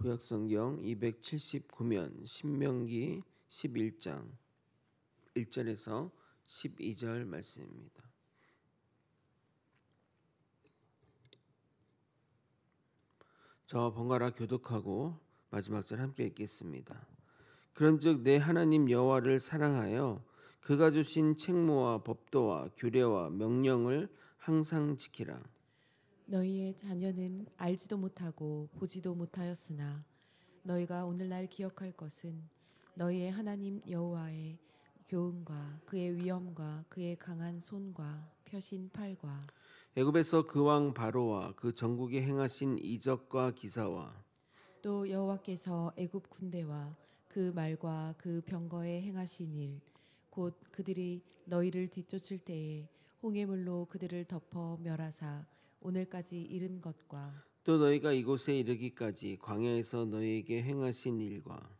구약성경 279면 신명기 11장 1절에서 12절 말씀입니다. 저와 번갈아 교독하고 마지막 절 함께 읽겠습니다. 그런즉 내 하나님 여호와를 사랑하여 그가 주신 책무와 법도와 규례와 명령을 항상 지키라. 너희의 자녀는 알지도 못하고 보지도 못하였으나 너희가 오늘날 기억할 것은 너희의 하나님 여호와의 교훈과 그의 위엄과 그의 강한 손과 펴신 팔과 애굽에서 그 왕 바로와 그 전국에 행하신 이적과 기사와 또 여호와께서 애굽 군대와 그 말과 그 병거에 행하신 일 곧 그들이 너희를 뒤쫓을 때에 홍해물로 그들을 덮어 멸하사 오늘까지 이른 것과 또 너희가 이곳에 이르기까지 광야에서 너희에게 행하신 일과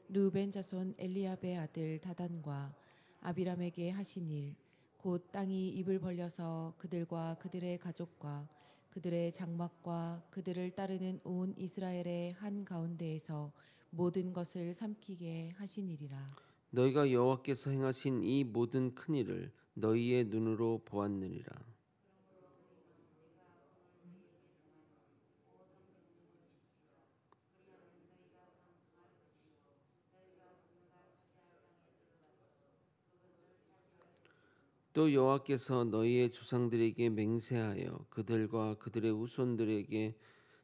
르우벤 자손 엘리압의 아들 다단과 아비람에게 하신 일 곧 땅이 입을 벌려서 그들과 그들의 가족과 그들의 장막과 그들을 따르는 온 이스라엘의 한 가운데에서 모든 것을 삼키게 하신 일이라. 너희가 여호와께서 행하신 이 모든 큰 일을 너희의 눈으로 보았느니라. 또 여호와께서 너희의 조상들에게 맹세하여 그들과 그들의 후손들에게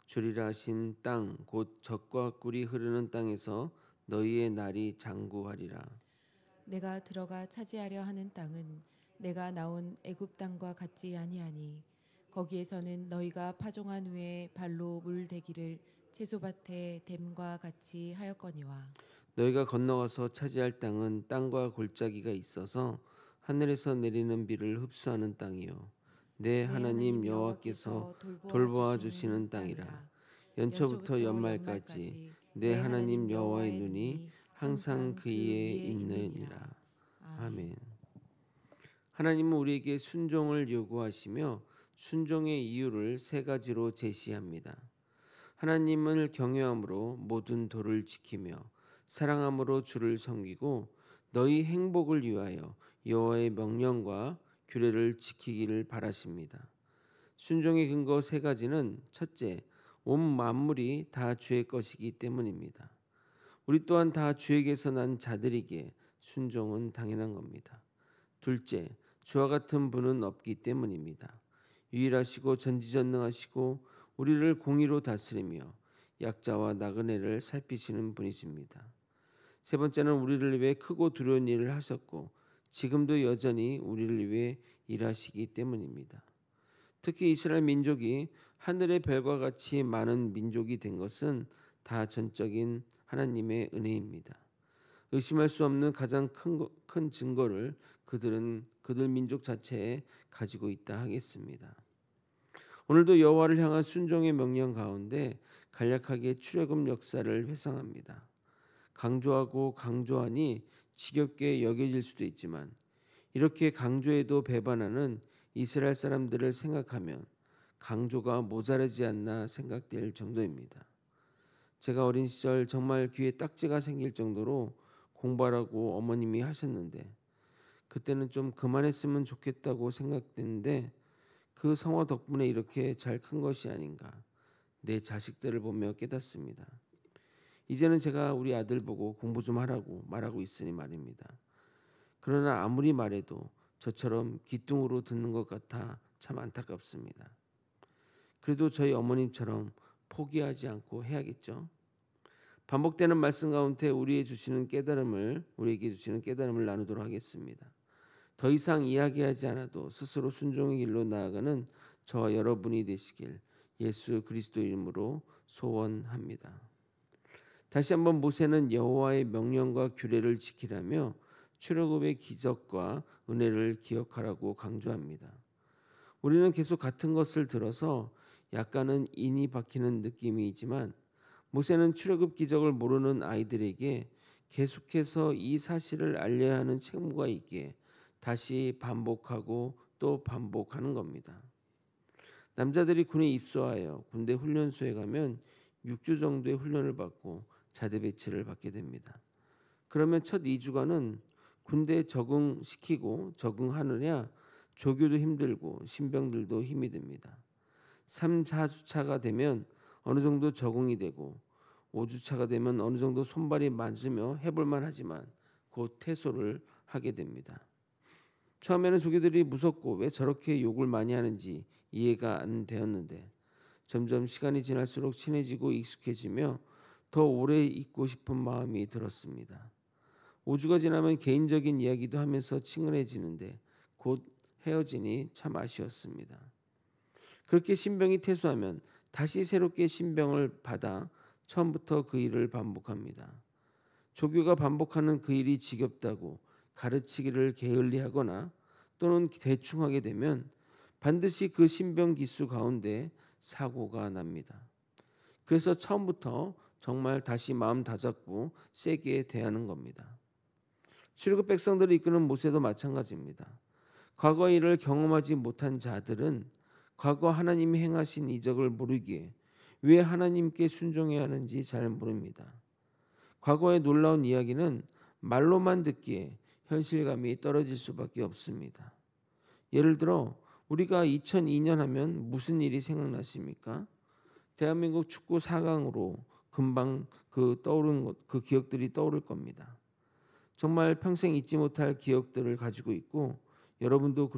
주리라 하신 땅 곧 젖과 꿀이 흐르는 땅에서 너희의 날이 장구하리라. 내가 들어가 차지하려 하는 땅은 내가 나온 애굽 땅과 같지 아니하니 거기에서는 너희가 파종한 후에 발로 물 대기를 채소밭에 댐과 같이 하였거니와 너희가 건너가서 차지할 땅은 땅과 골짜기가 있어서 하늘에서 내리는 비를 흡수하는 땅이요 내 내 하나님 하나님 여호와께서 여호와께서 돌보아 돌보아 주시는 주시는 땅이라. 땅이라. 연초부터 연초부터 연말까지 연말까지 내 내 하나님 하나님 여호와의 여호와의 눈이 눈이 항상 항상 그 그 위에 위에 있느니라. 있느니라. 아멘. 아멘. 하나님은 우리에게 순종을 요구하시며 순종의 이유를 세 가지로 제시합니다. 하나님을 경외함으로 모든 도를 지키며 사랑함으로 주를 섬기고 너희 행복을 위하여 여호와의 명령과 규례를 지키기를 바라십니다. 순종의 근거 세 가지는 첫째, 온 만물이 다 주의 것이기 때문입니다. 우리 또한 다 주에게서 난 자들이기에 순종은 당연한 겁니다. 둘째, 주와 같은 분은 없기 때문입니다. 유일하시고 전지전능하시고 우리를 공의로 다스리며 약자와 나그네를 살피시는 분이십니다. 세 번째는 우리를 위해 크고 두려운 일을 하셨고 지금도 여전히 우리를 위해 일하시기 때문입니다. 특히 이스라엘 민족이 하늘의 별과 같이 많은 민족이 된 것은 다 전적인 하나님의 은혜입니다. 의심할 수 없는 가장 큰 증거를 그들 민족 자체에 가지고 있다 하겠습니다. 오늘도 여호와를 향한 순종의 명령 가운데 간략하게 출애굽 역사를 회상합니다. 강조하고 강조하니 지겹게 여겨질 수도 있지만 이렇게 강조해도 배반하는 이스라엘 사람들을 생각하면 강조가 모자라지 않나 생각될 정도입니다. 제가 어린 시절 정말 귀에 딱지가 생길 정도로 공부하라고 어머님이 하셨는데 그때는 좀 그만했으면 좋겠다고 생각했는데 그 성화 덕분에 이렇게 잘 큰 것이 아닌가 내 자식들을 보며 깨닫습니다. 이제는 제가 우리 아들 보고 공부 좀 하라고 말하고 있으니 말입니다. 그러나 아무리 말해도 저처럼 귀뚱으로 듣는 것 같아 참 안타깝습니다. 그래도 저희 어머님처럼 포기하지 않고 해야겠죠. 반복되는 말씀 가운데 우리에게 주시는 깨달음을 나누도록 하겠습니다. 더 이상 이야기하지 않아도 스스로 순종의 길로 나아가는 저와 여러분이 되시길 예수 그리스도 이름으로 소원합니다. 다시 한번 모세는 여호와의 명령과 규례를 지키라며 출애굽의 기적과 은혜를 기억하라고 강조합니다. 우리는 계속 같은 것을 들어서 약간은 인이 박히는 느낌이지만 모세는 출애굽 기적을 모르는 아이들에게 계속해서 이 사실을 알려야 하는 책무가 있기에 다시 반복하고 또 반복하는 겁니다. 남자들이 군에 입소하여 군대 훈련소에 가면 6주 정도의 훈련을 받고 자대 배치를 받게 됩니다. 그러면 첫 2주간은 군대에 적응하느냐 조교도 힘들고 신병들도 힘이 듭니다. 3, 4주차가 되면 어느 정도 적응이 되고 5주차가 되면 어느 정도 손발이 맞으며 해볼만 하지만 곧 퇴소를 하게 됩니다. 처음에는 조교들이 무섭고 왜 저렇게 욕을 많이 하는지 이해가 안 되었는데 점점 시간이 지날수록 친해지고 익숙해지며 더 오래 있고 싶은 마음이 들었습니다. 5주가 지나면 개인적인 이야기도 하면서 친근해지는데 곧 헤어지니 참 아쉬웠습니다. 그렇게 신병이 퇴소하면 다시 새롭게 신병을 받아 처음부터 그 일을 반복합니다. 조교가 반복하는 그 일이 지겹다고 가르치기를 게을리하거나 또는 대충 하게 되면 반드시 그 신병 기수 가운데 사고가 납니다. 그래서 처음부터 정말 다시 마음 다잡고 세게 대하는 겁니다. 출애굽 백성들을 이끄는 모세도 마찬가지입니다. 과거 일을 경험하지 못한 자들은 과거 하나님이 행하신 이적을 모르기에 왜 하나님께 순종해야 하는지 잘 모릅니다. 과거의 놀라운 이야기는 말로만 듣기에 현실감이 떨어질 수밖에 없습니다. 예를 들어 우리가 2002년 하면 무슨 일이 생각나십니까? 대한민국 축구 4강으로 금방 그 기억들이 떠오를 겁니다. 정말 평생 잊지 못할 기억들을 가지고 있고 여러분도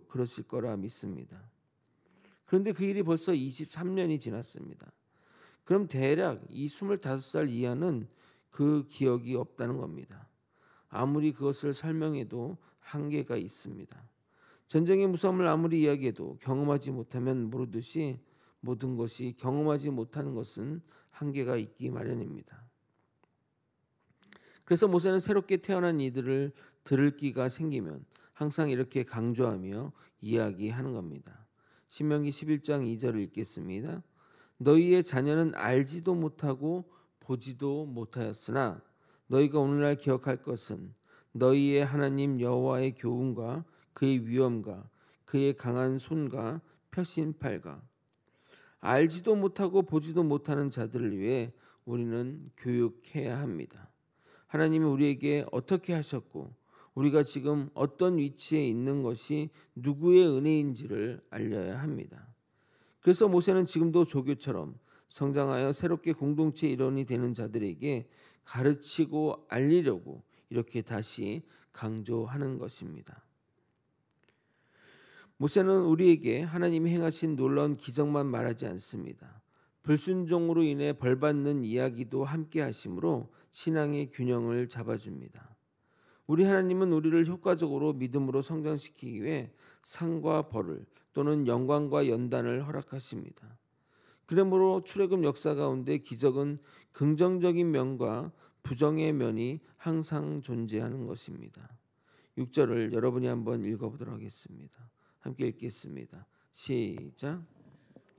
그러실 거라 믿습니다. 그런데 그 일이 벌써 23년이 지났습니다. 그럼 대략 이 25살 이하는 그 기억이 없다는 겁니다. 아무리 그것을 설명해도 한계가 있습니다. 전쟁의 무서움을 아무리 이야기해도 경험하지 못하면 모르듯이 모든 것이 경험하지 못하는 것은 한계가 있기 마련입니다. 그래서 모세는 새롭게 태어난 이들을 들을 기가 생기면 항상 이렇게 강조하며 이야기하는 겁니다. 신명기 11장 2절을 읽겠습니다. 너희의 자녀는 알지도 못하고 보지도 못하였으나 너희가 오늘날 기억할 것은 너희의 하나님 여호와의 교훈과 그의 위엄과 그의 강한 손과 펴신 팔과 알지도 못하고 보지도 못하는 자들을 위해 우리는 교육해야 합니다. 하나님이 우리에게 어떻게 하셨고 우리가 지금 어떤 위치에 있는 것이 누구의 은혜인지를 알려야 합니다. 그래서 모세는 지금도 조교처럼 성장하여 새롭게 공동체 일원이 되는 자들에게 가르치고 알리려고 이렇게 다시 강조하는 것입니다. 모세는 우리에게 하나님이 행하신 놀라운 기적만 말하지 않습니다. 불순종으로 인해 벌받는 이야기도 함께 하심으로 신앙의 균형을 잡아줍니다. 우리 하나님은 우리를 효과적으로 믿음으로 성장시키기 위해 상과 벌을 또는 영광과 연단을 허락하십니다. 그러므로 출애굽 역사 가운데 기적은 긍정적인 면과 부정의 면이 항상 존재하는 것입니다. 6절을 여러분이 한번 읽어보도록 하겠습니다. 함께 읽겠습니다. 시작.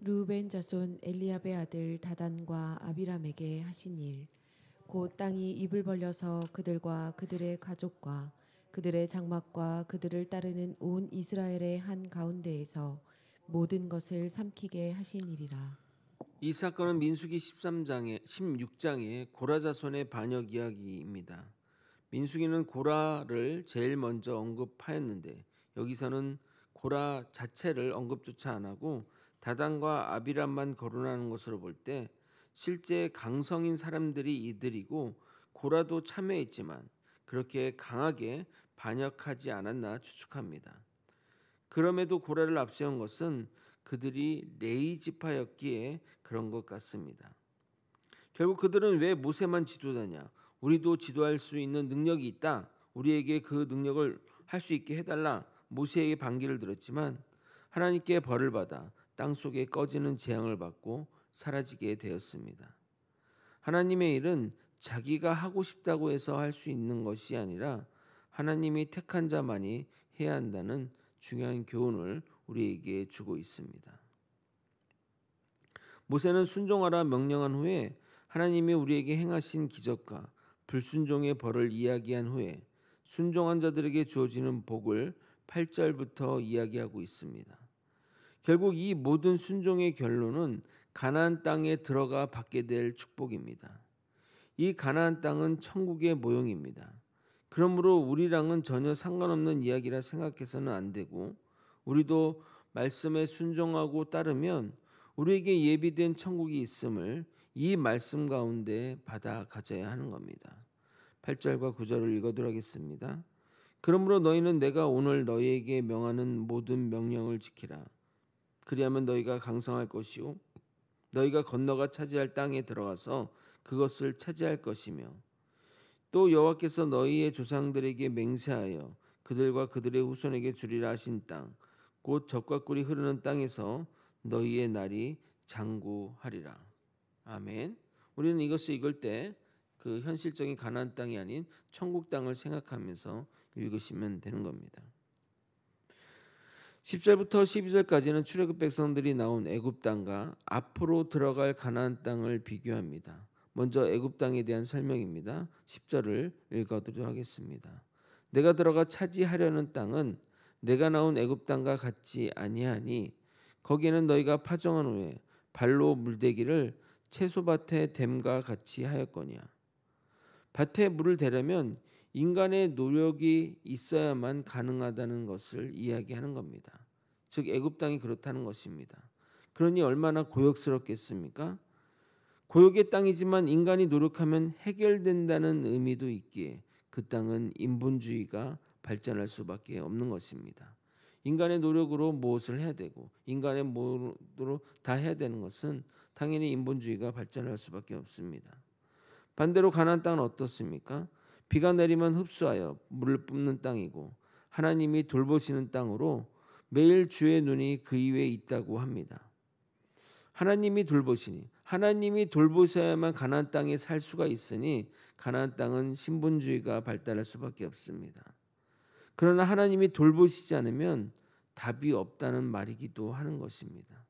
르우벤 자손 엘리압의 아들 다단과 아비람에게 하신 일 곧 땅이 입을 벌려서 그들과 그들의 가족과 그들의 장막과 그들을 따르는 온 이스라엘의 한 가운데에서 모든 것을 삼키게 하신 일이라. 이 사건은 민수기 16장의 고라 자손의 반역 이야기입니다. 민수기는 고라를 제일 먼저 언급하였는데 여기서는 고라 자체를 언급조차 안 하고 다단과 아비람만 거론하는 것으로 볼 때 실제 강성인 사람들이 이들이고 고라도 참여했지만 그렇게 강하게 반역하지 않았나 추측합니다. 그럼에도 고라를 앞세운 것은 그들이 레위 지파였기에 그런 것 같습니다. 결국 그들은 왜 모세만 지도자냐? 우리도 지도할 수 있는 능력이 있다. 우리에게 그 능력을 할 수 있게 해달라. 모세에게 반기를 들었지만 하나님께 벌을 받아 땅속에 꺼지는 재앙을 받고 사라지게 되었습니다. 하나님의 일은 자기가 하고 싶다고 해서 할 수 있는 것이 아니라 하나님이 택한 자만이 해야 한다는 중요한 교훈을 우리에게 주고 있습니다. 모세는 순종하라 명령한 후에 하나님이 우리에게 행하신 기적과 불순종의 벌을 이야기한 후에 순종한 자들에게 주어지는 복을 8절부터 이야기하고 있습니다. 결국 이 모든 순종의 결론은 가나안 땅에 들어가 받게 될 축복입니다. 이 가나안 땅은 천국의 모형입니다. 그러므로 우리랑은 전혀 상관없는 이야기라 생각해서는 안 되고, 우리도 말씀에 순종하고 따르면 우리에게 예비된 천국이 있음을 이 말씀 가운데 받아 가져야 하는 겁니다. 8절과 9절을 읽어드리도록 하겠습니다. 그러므로 너희는 내가 오늘 너희에게 명하는 모든 명령을 지키라. 그리하면 너희가 강성할 것이요 너희가 건너가 차지할 땅에 들어가서 그것을 차지할 것이며, 또 여호와께서 너희의 조상들에게 맹세하여 그들과 그들의 후손에게 주리라 하신 땅, 곧 젖과 꿀이 흐르는 땅에서 너희의 날이 장구하리라. 아멘. 우리는 이것을 읽을 때 그 현실적인 가나안 땅이 아닌 천국 땅을 생각하면서 읽으시면 되는 겁니다. 10절부터 12절까지는 출애굽 백성들이 나온 애굽 땅과 앞으로 들어갈 가나안 땅을 비교합니다. 먼저 애굽 땅에 대한 설명입니다. 10절을 읽어드리도록 하겠습니다. 내가 들어가 차지하려는 땅은 내가 나온 애굽 땅과 같지 아니하니 거기에는 너희가 파종한 후에 발로 물대기를 채소밭에 댐과 같이 하였거니와. 밭에 물을 대려면 인간의 노력이 있어야만 가능하다는 것을 이야기하는 겁니다. 즉 애굽 땅이 그렇다는 것입니다. 그러니 얼마나 고역스럽겠습니까? 고역의 땅이지만 인간이 노력하면 해결된다는 의미도 있기에 그 땅은 인본주의가 발전할 수밖에 없는 것입니다. 인간의 노력으로 무엇을 해야 되고 인간의 노력으로 다 해야 되는 것은 당연히 인본주의가 발전할 수밖에 없습니다. 반대로 가나안 땅은 어떻습니까? 비가 내리면 흡수하여 물을 뿜는 땅이고 하나님이 돌보시는 땅으로 매일 주의 눈이 그 위에 있다고 합니다. 하나님이 돌보시니, 하나님이 돌보셔야만 가나안 땅에 살 수가 있으니 가나안 땅은 신분주의가 발달할 수밖에 없습니다. 그러나 하나님이 돌보시지 않으면 답이 없다는 말이기도 하는 것입니다.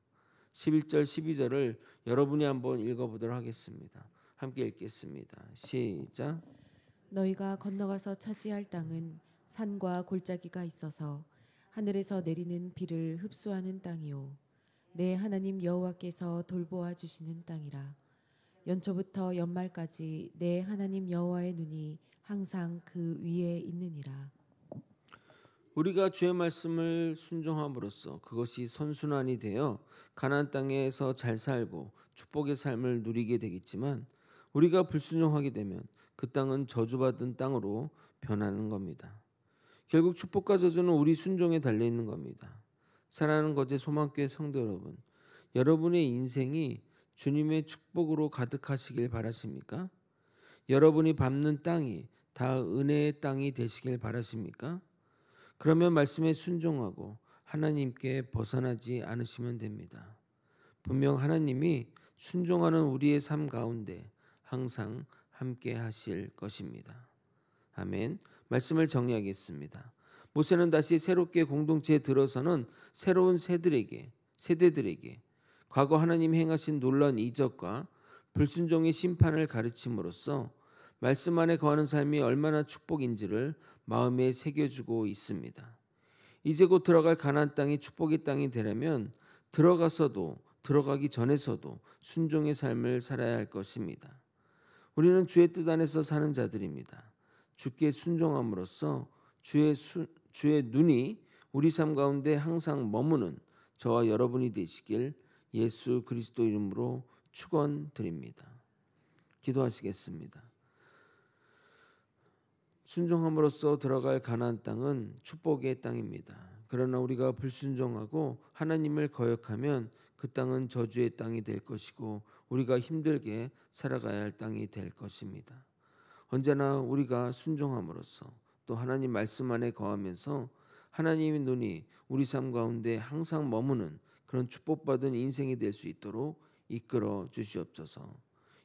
11절 12절을 여러분이 한번 읽어보도록 하겠습니다. 함께 읽겠습니다. 시작. 너희가 건너가서 차지할 땅은 산과 골짜기가 있어서 하늘에서 내리는 비를 흡수하는 땅이요 내 하나님 여호와께서 돌보아 주시는 땅이라. 연초부터 연말까지 내 하나님 여호와의 눈이 항상 그 위에 있느니라. 우리가 주의 말씀을 순종함으로써 그것이 선순환이 되어 가나안 땅에서 잘 살고 축복의 삶을 누리게 되겠지만, 우리가 불순종하게 되면 그 땅은 저주받은 땅으로 변하는 겁니다. 결국 축복과 저주는 우리 순종에 달려 있는 겁니다. 사랑하는 거제 소망교회 성도 여러분, 여러분의 인생이 주님의 축복으로 가득하시길 바라십니까? 여러분이 밟는 땅이 다 은혜의 땅이 되시길 바라십니까? 그러면 말씀에 순종하고 하나님께 벗어나지 않으시면 됩니다. 분명 하나님이 순종하는 우리의 삶 가운데 항상 함께 하실 것입니다. 아멘. 말씀을 정리하겠습니다. 모세는 다시 새롭게 공동체에 들어서는 새로운 세대들에게 과거 하나님 행하신 놀라운 이적과 불순종의 심판을 가르침으로써 말씀 안에 거하는 삶이 얼마나 축복인지를 마음에 새겨주고 있습니다. 이제 곧 들어갈 가나안 땅이 축복의 땅이 되려면 들어가서도 들어가기 전에서도 순종의 삶을 살아야 할 것입니다. 우리는 주의 뜻 안에서 사는 자들입니다. 주께 순종함으로써 주의 눈이 우리 삶 가운데 항상 머무는 저와 여러분이 되시길 예수 그리스도 이름으로 축원드립니다. 기도하시겠습니다. 순종함으로써 들어갈 가나안 땅은 축복의 땅입니다. 그러나 우리가 불순종하고 하나님을 거역하면 그 땅은 저주의 땅이 될 것이고 우리가 힘들게 살아가야 할 땅이 될 것입니다. 언제나 우리가 순종함으로써 또 하나님 말씀 안에 거하면서 하나님의 눈이 우리 삶 가운데 항상 머무는 그런 축복받은 인생이 될 수 있도록 이끌어 주시옵소서.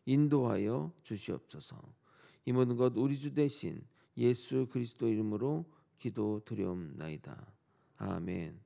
인도하여 주시옵소서. 이 모든 것 우리 주 대신 예수 그리스도 이름으로 기도드리옵나이다. 아멘.